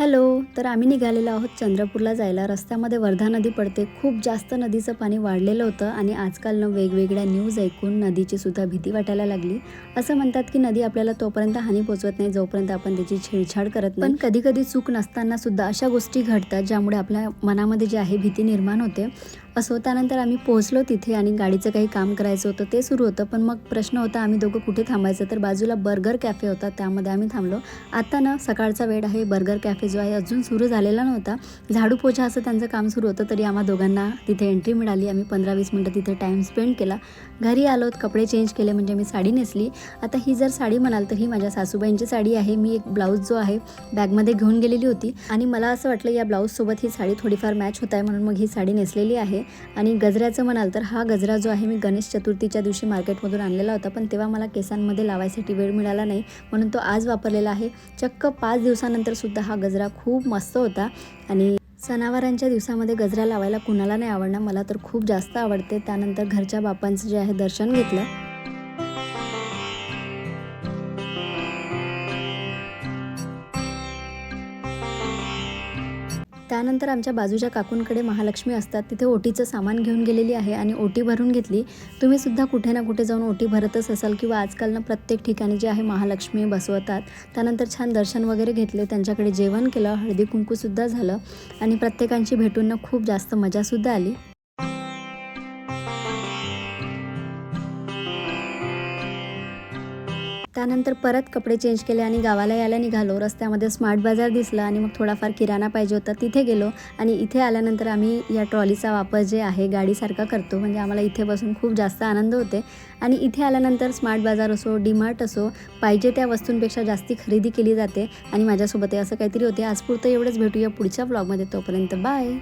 Hello. तर आम्ही निघालेलो आहोत चंद्रपूरला जायला. रस्त्यामध्ये वर्धा नदी पडते. खूप जास्त नदीचं पाणी वाढलेलं होतं आणि आजकाल वेगवेगळ्या न्यूज ऐकून नदीची सुद्धा भीती वाटायला लागली. असं म्हणतात की नदी आपल्याला तोपर्यंत हानी पोचवत नाही जोपर्यंत आपण त्याची छेडछाड करत नाही. पण कधी कधी चूक नसताना सुद्धा अशा गोष्टी घडतात ज्यामुळे आपल्या मनामध्ये जी आहे भीती निर्माण होते. असो, त्यानंतर आम्ही पोहोचलो तिथे आणि गाडीचं काही काम करायचं होतं ते सुरू होतं. पण मग प्रश्न होता आम्ही दोघं कुठे थांबायचं. तर बाजूला बर्गर कॅफे होता, त्यामध्ये आम्ही थांबलो. आता ना सकाळचा वेळ आहे. बर्गर कॅफे जो आहे अजून सुरू झालेला नव्हता. झाडू पोछा असं त्यांचं काम सुरू होतं. तरी आम्हा दोघांना तिथे एंट्री मिळाली. आम्ही 15-20 मिनटं तिथे टाईम स्पेंड केला. घरी आलोत, कपडे चेंज केले, म्हणजे मी साडी नेसली. आता ही जर साडी म्हणाल तर ही माझ्या सासूबाईंची साडी आहे. मी एक ब्लाऊज जो आहे बॅगमध्ये घेऊन गेलेली होती आणि मला असं वाटलं या ब्लाऊजसोबत ही साडी थोडीफार मॅच होत आहे, म्हणून मग ही साडी नेसलेली आहे. आणि गजऱ्याचं म्हणाल तर हा गजरा जो आहे मी गणेश चतुर्थीच्या दिवशी मार्केटमधून आणलेला होता, पण तेव्हा मला केसांमध्ये लावायसाठी वेळ मिळाला नाही, म्हणून तो आज वापरलेला आहे. चक्क 5 दिवसानंतर सुद्धा हा गजरा खूप मस्त होता. आणि सणावारांच्या दिवसामध्ये गजरा लावायला कुणाला नाही आवडणार, मला तर खूप जास्त आवडते. त्यानंतर घरच्या बापांचं जे आहे दर्शन घेतलं. त्यानंतर आमच्या बाजूच्या काकूंकडे महालक्ष्मी असतात, तिथे ओटीचं सामान घेऊन गेलेली आहे आणि ओटी भरून घेतली. तुम्ही सुद्धा कुठे ना कुठे जाऊन ओटी भरतच असाल किंवा आजकाल ना प्रत्येक ठिकाणी जे आहे महालक्ष्मी बसवतात. त्यानंतर छान दर्शन वगैरे घेतले, त्यांच्याकडे जेवण केलं, हळदी कुंकूसुद्धा झालं आणि प्रत्येकांची भेटून ना खूप जास्त मजासुद्धा आली. त्यानंतर परत कपडे चेंज केले आणि गावाला यायला निघालो. रस्त्यामध्ये स्मार्ट बाजार दिसला आणि मग थोडाफार किराणा पाहिजे होता, तिथे गेलो. आणि इथे आल्यानंतर आम्ही या ट्रॉलीचा वापर जे आहे गाडीसारखा करतो, म्हणजे आम्हाला इथे बसून खूप जास्त आनंद होते. आणि इथे आल्यानंतर स्मार्ट बाजार असो, डीमार्ट असो, पाहिजे त्या वस्तूंपेक्षा जास्ती खरेदी केली जाते. आणि माझ्यासोबत असं काहीतरी होते. आज पुरतं एवढंच. भेटूया पुढच्या व्लॉगमध्ये. तोपर्यंत बाय.